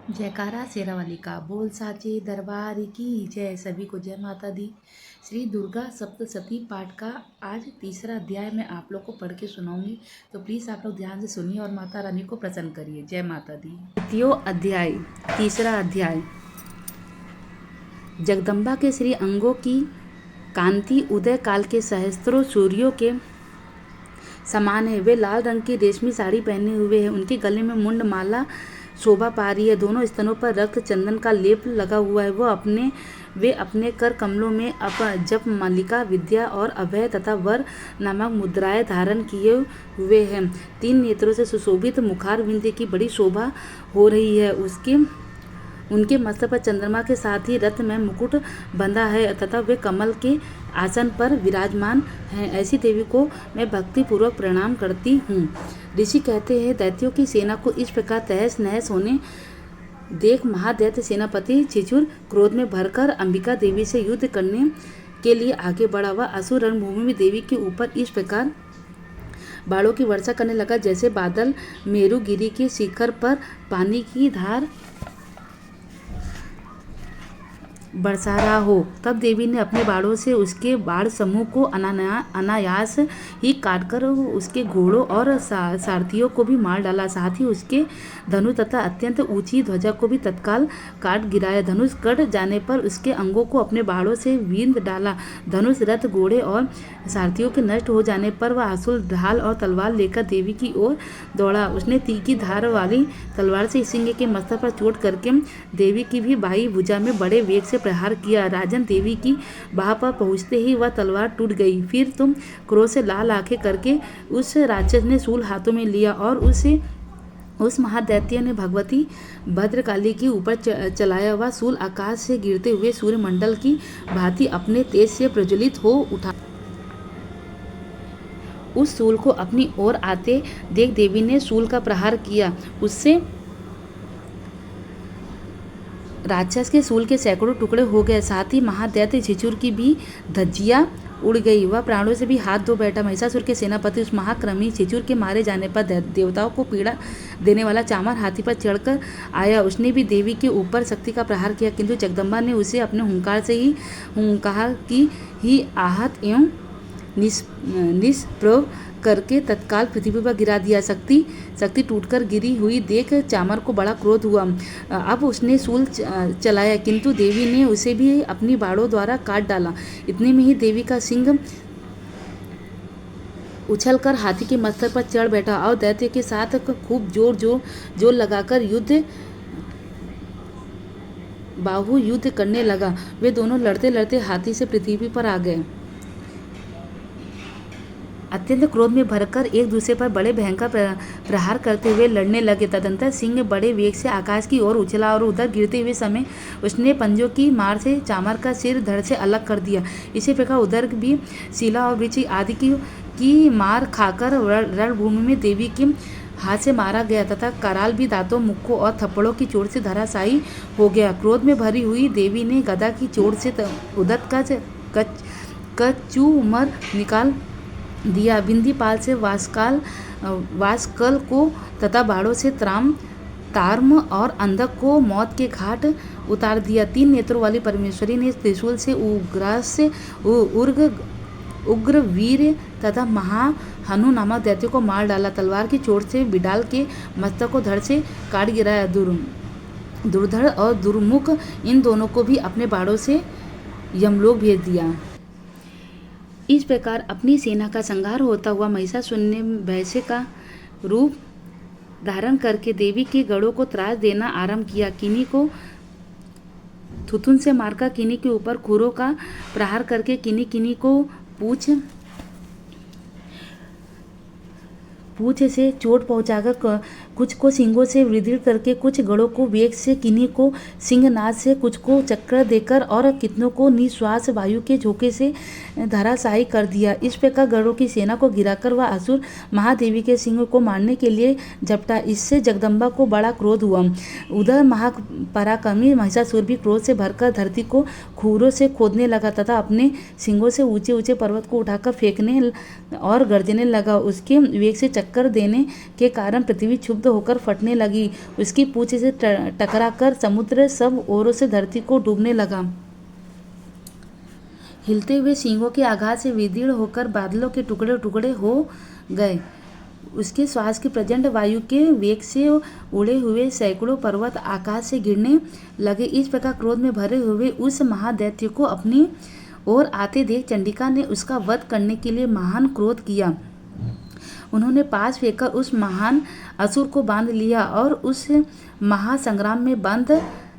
जयकारा शेरावाली का बोल साचे दरबार की जय। सभी को जय माता दी। श्री दुर्गा सप्तशती पाठ का आज तीसरा अध्याय मैं आप लोग को पढ़ के सुनाऊंगी, तो प्लीज़ आप लोग ध्यान से सुनिए और माता रानी को प्रसन्न करिए। जय माता दी। द्वितीय अध्याय, तीसरा अध्याय। जगदम्बा के श्री अंगों की कांति उदय काल के सहस्त्रों सूर्यों के समान है। वे लाल रंग की रेशमी साड़ी पहने हुए हैं। उनके गले में मुंड माला शोभा पा रही है। दोनों स्तनों पर रक्त चंदन का लेप लगा हुआ है। वे अपने कर कमलों में जप मालिका, विद्या और अभय तथा वर नामक मुद्राएं धारण किए हुए हैं। 3 नेत्रों से सुशोभित मुखार विंध्य की बड़ी शोभा हो रही है। उनके मस्तक पर चंद्रमा के साथ ही रत्न में मुकुट बंधा है तथा वे कमल के आसन पर विराजमान हैं। ऐसी देवी को मैं भक्ति पूर्वक प्रणाम करती हूँ। ऋषि कहते हैं, दैत्यों की सेना को इस प्रकार तहस नहस होने देख महादैत्य सेनापति छिछुर क्रोध में भरकर अंबिका देवी से युद्ध करने के लिए आगे बढ़ा। वह असुर रणभूमि में देवी के ऊपर इस प्रकार बाणों की वर्षा करने लगा जैसे बादल मेरुगिरी के शिखर पर पानी की धार बरसा रहा हो। तब देवी ने अपने बाणों से उसके बाण समूह को अनायास ही काटकर उसके घोड़ों और सारथियों को भी मार डाला। साथ ही उसके धनुष तथा अत्यंत ऊंची ध्वजा को भी तत्काल काट गिराया। धनुष कट जाने पर उसके अंगों को अपने बाणों से बींध डाला। धनुष, रथ, घोड़े और सारथियों के नष्ट हो जाने पर वह आसुल ढाल और तलवार लेकर देवी की ओर दौड़ा। उसने तीखी धार वाली तलवार से सिंह के मस्तक पर चोट करके देवी की भी बाई भुजा में बड़े वेग से प्रहार किया। राजन, देवी की बाह पर पहुंचते ही वह तलवार टूट गई। फिर तुम क्रोध से लाल आंखें करके उस राक्षस ने शूल हाथों में लिया और उस महादैत्य ने भगवती भद्रकाली के ऊपर चलाया। वह शूल आकाश से गिरते हुए सूर्यमंडल की भांति अपने तेज से प्रज्वलित हो उठा। उस शूल को अपनी ओर आते देख देवी ने शूल का प्रहार किया। उससे राक्षस के शूल के सैकड़ों टुकड़े हो गए। साथ ही महादैत्य छिछुर की भी धज्जियां उड़ गई। वह प्राणों से भी हाथ धो बैठा। महिषासुर के सेनापति उस महाक्रमी छिछुर के मारे जाने पर देवताओं को पीड़ा देने वाला चामर हाथी पर चढ़कर आया। उसने भी देवी के ऊपर शक्ति का प्रहार किया, किंतु जगदम्बा ने उसे अपने हुंकार से ही कहा कि ही आहत एवं निष्प्रभ करके तत्काल पृथ्वी पर गिरा दिया। शक्ति टूटकर गिरी हुई देख चामर को बड़ा क्रोध हुआ। अब उसने शूल चलाया, किंतु देवी ने उसे भी अपनी बाणों द्वारा काट डाला। इतने में ही देवी का सिंह उछलकर हाथी के मस्तक पर चढ़ बैठा और दैत्य के साथ खूब जोर लगाकर बाहु युद्ध करने लगा। वे दोनों लड़ते लड़ते हाथी से पृथ्वी पर आ गए। अत्यंत क्रोध में भरकर एक दूसरे पर बड़े भयंकर प्रहार करते हुए लड़ने लगे। तदंतर सिंह बड़े वेग से आकाश की ओर उछला और उधर गिरते हुए समय उसने पंजों की मार से चामर का सिर धड़ से अलग कर दिया। इसी प्रकार उधर भी शिला और वृक्ष आदि की मार खाकर रणभूमि में देवी के हाथ से मारा गया तथा कराल भी दांतों, मुक्कों और थप्पड़ों की चोट से धराशायी हो गया। क्रोध में भरी हुई देवी ने गदा की चोट से उदत का कचूमर निकाल दिया। बिंदीपाल से वासकल को तथा बाणों से तार्म और अंधक को मौत के घाट उतार दिया। 3 नेत्रों वाली परमेश्वरी ने त्रिशूल से उग्र वीर तथा महाहनु नामक दैत्य को मार डाला। तलवार की चोट से बिडाल के मस्तक को धड़ से काट गिराया। दुर्धड़ और दुर्मुख इन दोनों को भी अपने बाणों से यमलोक भेज दिया। इस प्रकार अपनी सेना का संहार होता हुआ महिषासुर ने वैश्य का रूप धारण करके देवी के गढ़ों को त्रास देना आरंभ किया। किन्हीं को थुथुन से मारकर किन्हीं के ऊपर खुरों का प्रहार करके किन्हीं को पूछ से चोट पहुंचाकर कुछ को सिंगों से वृद्धि करके कुछ गढ़ों को वेग से, किन्हीं को सिंहनाद से, कुछ को चक्कर देकर और कितनों को निश्वास वायु के झोंके से धराशायी कर दिया। इस प्रकार गढ़ों की सेना को गिराकर वह असुर महादेवी के सिंह को मारने के लिए झपटा। इससे जगदम्बा को बड़ा क्रोध हुआ। उधर महापराक्रमी महिषासुर भी क्रोध से भरकर धरती को खूरों से खोदने लगा तथा अपने सिंगों से ऊंचे ऊंचे पर्वत को उठाकर फेंकने और गर्जने लगा। उसके वेग से चक्कर देने के कारण पृथ्वी क्षुब्ध होकर फटने लगी। उसकी पूंछ से टकराकर समुद्र सब ओरों से धरती को डूबने लगा। हिलते हुए सींगों के आघात से विदीर्ण होकर बादलों के टुकड़े टुकड़े हो गए। उसके श्वास की प्रचंड वायु के वेग से उड़े हुए सैकड़ों पर्वत आकाश से गिरने लगे। इस प्रकार क्रोध में भरे हुए उस महादैत्य को अपनी ओर आते देख चंडिका ने उसका वध करने के लिए महान क्रोध किया। उन्होंने पास फेंककर उस महान असुर को बांध लिया और उस महासंग्राम में बंध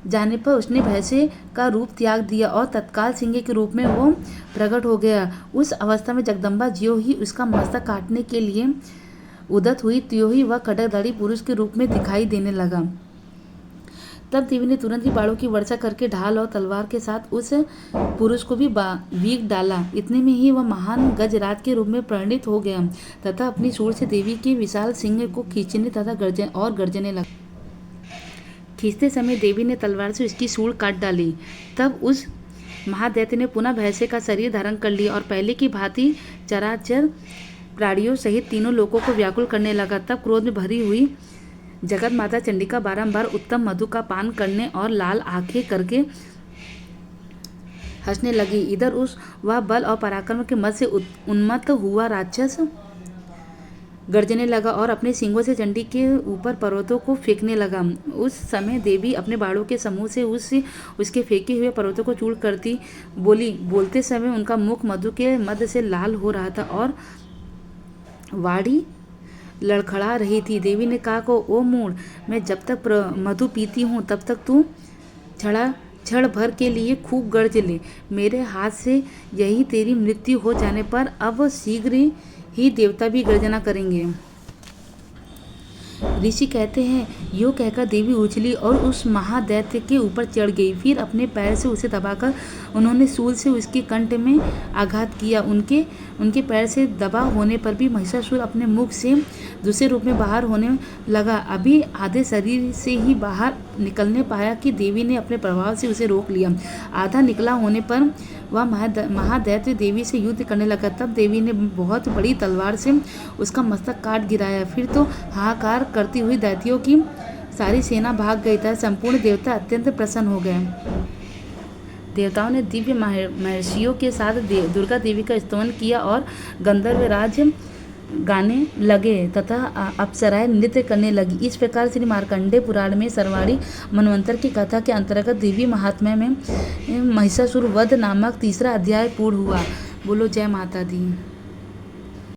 जाने पर उसने भैंसे का रूप त्याग दिया और तत्काल सिंह के रूप में वो प्रकट हो गया। उस अवस्था में जगदम्बा ज्यों ही उसका मस्तक काटने के लिए उद्यत हुई त्यों ही वह खड्गधारी पुरुष के रूप में दिखाई देने लगा। तब देवी ने तुरंत ही बाणों की वर्षा करके ढाल और तलवार के साथ उस पुरुष को भी वीग डाला। इतने में ही वह महान गजराज के रूप में परिणित हो गया तथा अपनी सूंड से देवी के विशाल सिंह को खींचने तथा गर्जने लगा। खींचते समय देवी ने तलवार से उसकी सूंड काट डाली। तब उस महादैत्य ने पुनः भैंसे का शरीर धारण कर लिया और पहले की भांति चराचर प्राणियों सहित तीनों लोगों को व्याकुल करने लगा। तब क्रोध में भरी हुई जगत माता चंडिका बारंबार उत्तम मधु का पान करने और लाल आंखें करके हंसने लगी। इधर वह बल और पराक्रम के मद से उन्मत्त हुआ राक्षस गर्जने लगा और अपने सींगों से चंडी के ऊपर पर्वतों को फेंकने लगा। उस समय देवी अपने बाणों के समूह से उसके फेंके हुए पर्वतों को चूर करती बोलते समय उनका मुख मधु के मध्य से लाल हो रहा था और वाड़ी लड़खड़ा रही थी। देवी ने कहा को ओ मूढ़, मैं जब तक मधु पीती हूँ तब तक तू क्षण भर के लिए खूब गर्ज ले। मेरे हाथ से यही तेरी मृत्यु हो जाने पर अब शीघ्र ही देवता भी गर्जना करेंगे। ऋषि कहते हैं यो कहकर देवी उछली और उस महादैत्य के ऊपर चढ़ गई। फिर अपने पैर से उसे दबाकर उन्होंने शूल से उसके कंठ में आघात किया। उनके पैर से दबा होने पर भी महिषासुर अपने मुख से दूसरे रूप में बाहर होने लगा। अभी आधे शरीर से ही बाहर निकलने पाया कि देवी ने अपने प्रभाव से उसे रोक लिया। आधा निकला होने पर वह महादैत्य देवी से युद्ध करने लगा। तब देवी ने बहुत बड़ी तलवार से उसका मस्तक काट गिराया। फिर तो हाहाकार करती हुई दैत्यों की सारी सेना भाग गई था। संपूर्ण देवता अत्यंत प्रसन्न हो गए। देवताओं ने दिव्य महर्षियों के साथ दुर्गा देवी का स्तवन किया और गंधर्वराज गाने लगे तथा अप्सराएं नृत्य करने लगी। इस प्रकार श्री मार्कंडेय पुराण में सर्वाणी मनवंतर की कथा के अंतर्गत देवी महात्म्य में महिषासुर वध नामक तीसरा अध्याय पूर्ण हुआ। बोलो जय माता दी।